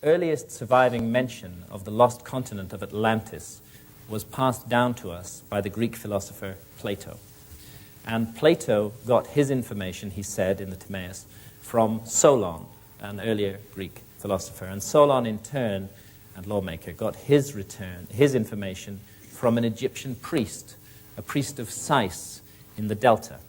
earliest surviving mention of the lost continent of Atlantis was passed down to us by the Greek philosopher Plato. And Plato got his information, he said in the Timaeus, from Solon, an earlier Greek philosopher. And Solon, in turn, and lawmaker, got his information from an Egyptian priest, a priest of Sais in the Delta.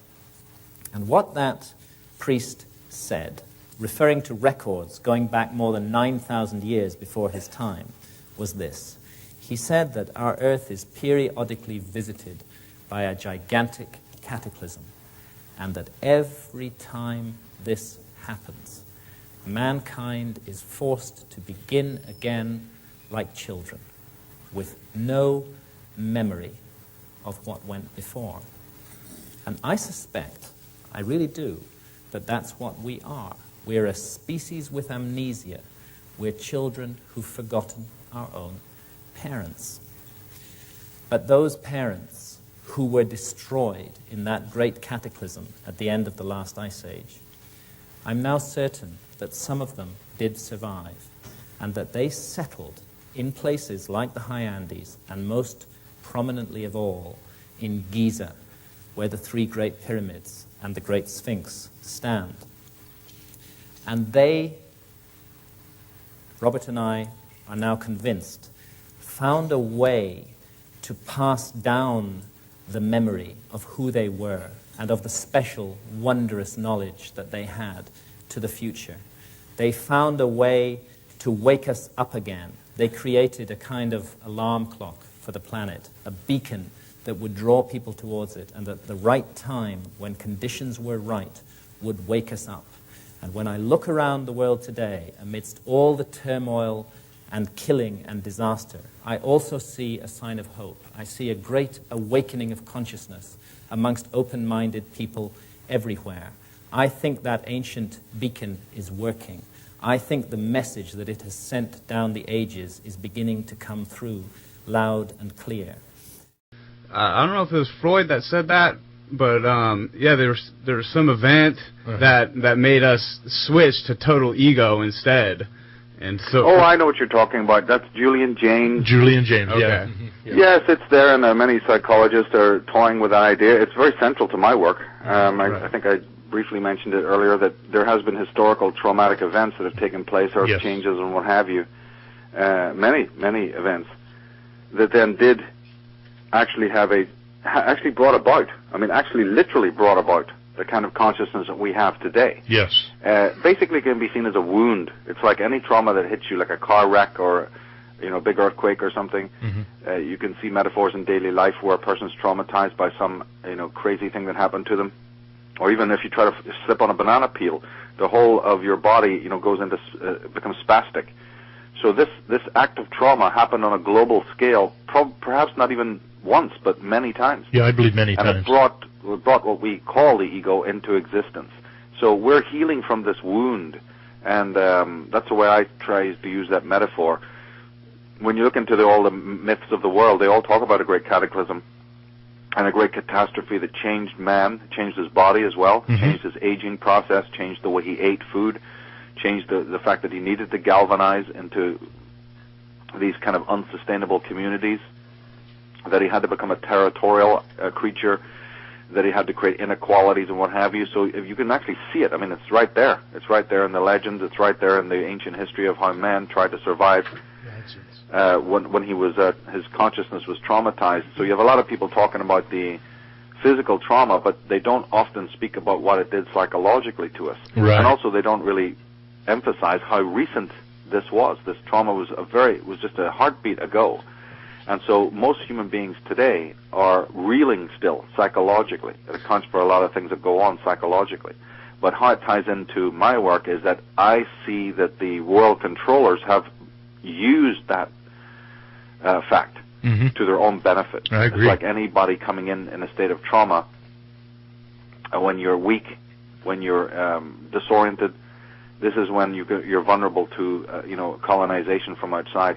And what that priest said, referring to records going back more than 9,000 years before his time, was this. He said that our Earth is periodically visited by a gigantic cataclysm, and that every time this happens, mankind is forced to begin again like children, with no memory of what went before. And I suspect, I really do, that that's what we are. We're a species with amnesia. We're children who've forgotten our own parents. But those parents who were destroyed in that great cataclysm at the end of the last ice age, I'm now certain that some of them did survive, and that they settled in places like the high Andes, and most prominently of all in Giza, where the three great pyramids and the great Sphinx stand. And they, Robert and I are now convinced, found a way to pass down the memory of who they were and of the special, wondrous knowledge that they had to the future. They found a way to wake us up again. They created a kind of alarm clock for the planet, a beacon that would draw people towards it, and at the right time, when conditions were right, would wake us up. And when I look around the world today, amidst all the turmoil and killing and disaster, I also see a sign of hope. I see a great awakening of consciousness amongst open-minded people everywhere. I think that ancient beacon is working. I think the message that it has sent down the ages is beginning to come through loud and clear. I don't know if it was Freud that said that, but yeah, there was some event that made us switch to total ego instead. And so, I know what you're talking about. That's Julian Jaynes. Julian Jaynes, okay. yeah. Yeah. Yes, it's there, and many psychologists are toying with that idea. It's very central to my work. I think I briefly mentioned it earlier that there has been historical traumatic events that have taken place, earth changes and what have you, many events that then did actually actually brought about, actually literally brought about the kind of consciousness that we have today. Yes. Basically it can be seen as a wound. It's like any trauma that hits you, like a car wreck or a big earthquake or something. Mm-hmm. You can see metaphors in daily life where a person's traumatized by some crazy thing that happened to them. Or even if you try to slip on a banana peel, the whole of your body goes into becomes spastic. So this act of trauma happened on a global scale, perhaps not even once, but many times. Yeah, I believe many times. And it brought what we call the ego into existence. So we're healing from this wound, and that's the way I try to use that metaphor. When you look into all the myths of the world, they all talk about a great cataclysm and a great catastrophe that changed man, changed his body as well, changed his aging process, changed the way he ate food, changed the fact that he needed to galvanize into these kind of unsustainable communities, that he had to become a territorial creature, that he had to create inequalities and what have you. So if you can actually see it, it's right there. It's right there in the legends. It's right there in the ancient history of how man tried to survive when he was his consciousness was traumatized. So you have a lot of people talking about the physical trauma, but they don't often speak about what it did psychologically to us. Right. And also they don't really emphasize how recent this was. This trauma was just a heartbeat ago. And so most human beings today are reeling still psychologically. It accounts for a lot of things that go on psychologically. But how it ties into my work is that I see that the world controllers have used that fact to their own benefit. I agree. It's like anybody coming in a state of trauma, when you're weak, when you're disoriented, this is when you're vulnerable to colonization from outside.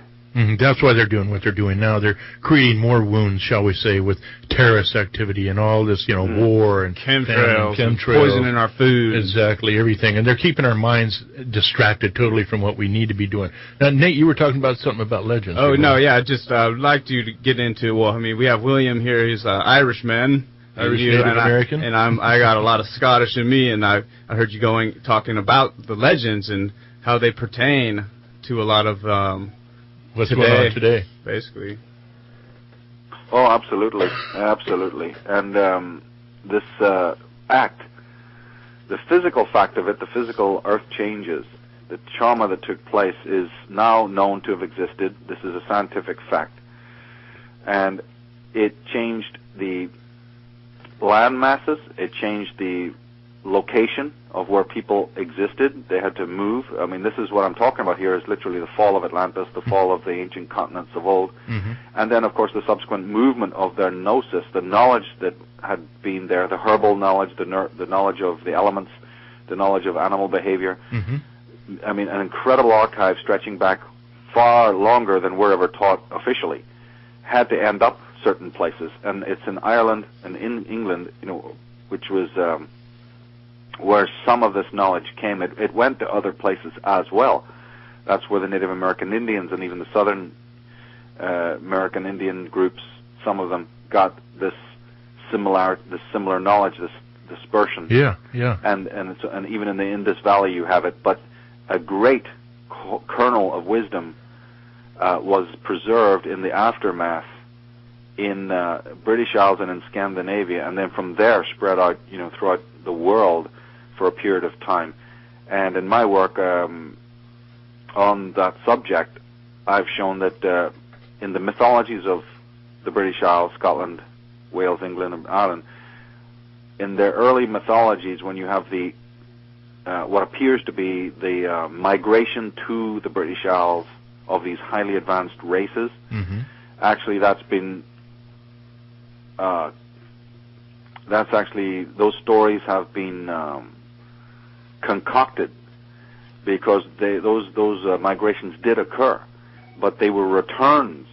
That's why they're doing what they're doing now. They're creating more wounds, shall we say, with terrorist activity and all this, war and chemtrails, poisoning our food. Exactly, everything. And they're keeping our minds distracted totally from what we need to be doing. Now, Nate, you were talking about something about legends. Oh, no, yeah, just I'd like you to get into, we have William here. He's an Irishman. Irish Native American. I got a lot of Scottish in me, and I heard you talking about the legends and how they pertain to a lot of what's going on today, basically. Oh, absolutely, absolutely. And this act, the physical fact of it, the physical earth changes, the trauma that took place is now known to have existed. This is a scientific fact, and it changed the land masses. It changed the location of where people existed. They had to move. I mean, this is what I'm talking about here is literally the fall of Atlantis, the fall of the ancient continents of old, and then, of course, the subsequent movement of their gnosis, the knowledge that had been there, the herbal knowledge, the knowledge of the elements, the knowledge of animal behavior. I mean, an incredible archive stretching back far longer than we're ever taught officially, had to end up certain places, and it's in Ireland and in England, which was where some of this knowledge came. It went to other places as well. That's where the Native American Indians and even the Southern American Indian groups, some of them got this similar knowledge, this dispersion. Yeah. And even in the Indus Valley you have it. But a great kernel of wisdom was preserved in the aftermath in British Isles and in Scandinavia, and then from there spread out, throughout the world for a period of time. And in my work on that subject, I've shown that in the mythologies of the British Isles, Scotland, Wales, England, and Ireland, in their early mythologies, when you have the what appears to be the migration to the British Isles of these highly advanced races, actually that's been those stories have been concocted because those migrations did occur, but they were returns.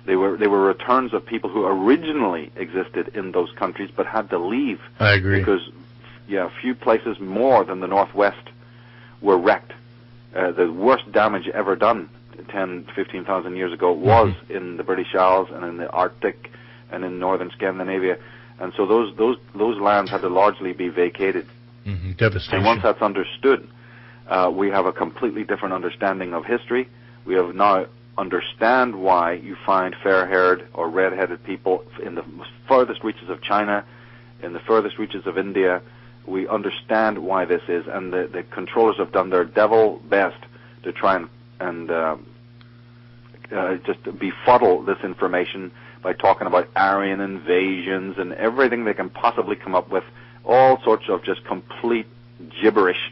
They were returns of people who originally existed in those countries but had to leave. I agree. Because a few places more than the Northwest were wrecked. The worst damage ever done 10, 15,000 years ago was in the British Isles and in the Arctic and in northern Scandinavia, and so those lands had to largely be vacated. Devastation. And once that's understood, we have a completely different understanding of history. We have now understand why you find fair-haired or red-headed people in the furthest reaches of China, in the furthest reaches of India. We understand why this is, and the controllers have done their devil best to try and just befuddle this information by talking about Aryan invasions and everything they can possibly come up with, all sorts of just complete gibberish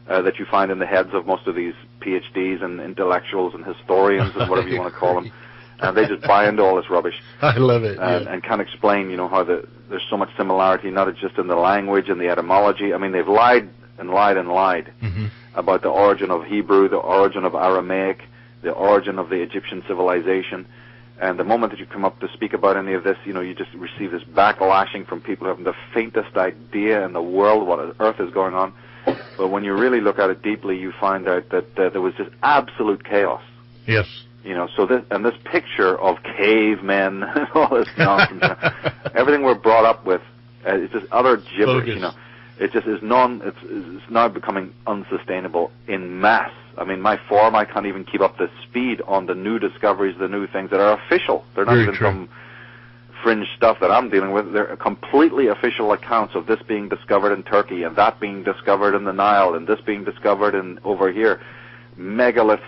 that you find in the heads of most of these PhDs and intellectuals and historians and whatever you want to call them. And they just buy into all this rubbish. I love it. And can't explain, how there's so much similarity, not just in the language and the etymology. I mean, they've lied and lied and lied about the origin of Hebrew, the origin of Aramaic, the origin of the Egyptian civilization. And the moment that you come up to speak about any of this, you just receive this backlashing from people who haven't the faintest idea in the world what on earth is going on. But when you really look at it deeply, you find out that there was just absolute chaos. Yes. So this picture of cavemen and all this nonsense, everything we're brought up with, it's just utter gibberish. It just is it's now becoming unsustainable in mass. I mean, my form, I can't even keep up the speed on the new discoveries, the new things that are official. They're not even some fringe stuff that I'm dealing with. They're completely official accounts of this being discovered in Turkey and that being discovered in the Nile and this being discovered over here. Megaliths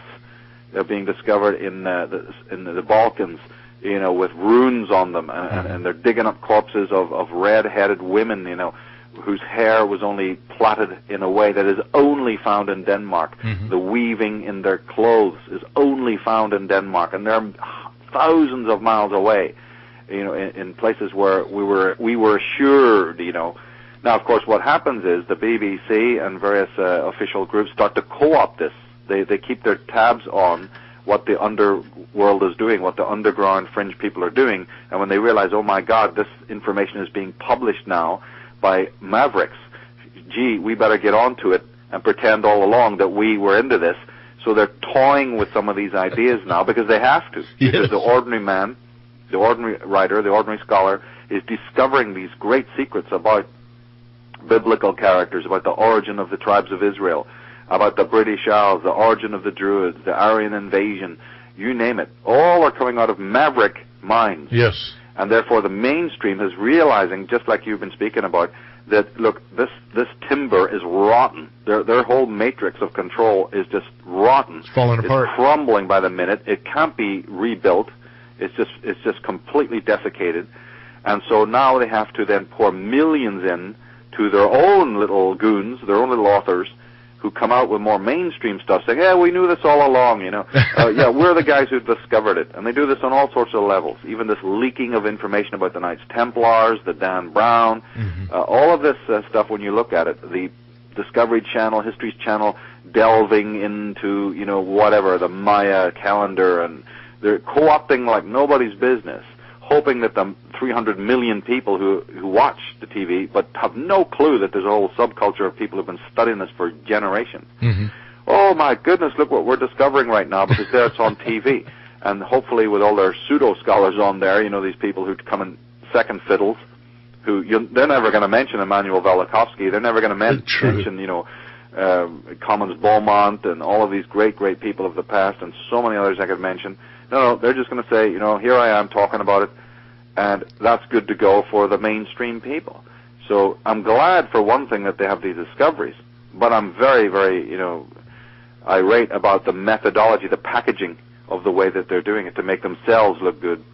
being discovered in the Balkans, with runes on them, and they're digging up corpses of red-headed women, whose hair was only plaited in a way that is only found in Denmark. The weaving in their clothes is only found in Denmark, and they're thousands of miles away, in places where we were assured, Now, of course, what happens is the BBC and various official groups start to co-opt this. They keep their tabs on what the underworld is doing, what the underground fringe people are doing, and when they realize, oh my God, this information is being published now by mavericks, gee, we better get onto it and pretend all along that we were into this. So they're toying with some of these ideas now because they have to. Yes. Because the ordinary man, the ordinary writer, the ordinary scholar is discovering these great secrets about biblical characters, about the origin of the tribes of Israel, about the British Isles, the origin of the Druids, the Aryan invasion, you name it. All are coming out of maverick minds. Yes. And therefore the mainstream is realizing, just like you've been speaking about, that, look, this timber is rotten. Their whole matrix of control is just rotten. It's falling apart. It's crumbling by the minute. It can't be rebuilt. It's just completely desiccated. And so now they have to then pour millions in to their own little goons, their own little authors, who come out with more mainstream stuff, saying, yeah, we knew this all along, you know. Yeah, we're the guys who discovered it. And they do this on all sorts of levels, even this leaking of information about the Knights Templars, the Dan Brown, all of this stuff, when you look at it, the Discovery Channel, History Channel, delving into, you know, whatever, the Maya calendar, and they're co-opting like nobody's business, hoping that the 300 million people who watch the TV but have no clue that there's a whole subculture of people who've been studying this for generations. Oh my goodness, look what we're discovering right now, because there it's on TV. And hopefully with all their pseudo-scholars on there, you know, these people who come in second fiddles, they're never going to mention Immanuel Velikovsky, they're never going to mention, you know, Commons Beaumont and all of these great, great people of the past, and so many others I could mention. No, they're just going to say, you know, here I am talking about it, and that's good to go for the mainstream people. So I'm glad, for one thing, that they have these discoveries, but I'm very, very, you know, irate about the methodology, the packaging of the way that they're doing it to make themselves look good.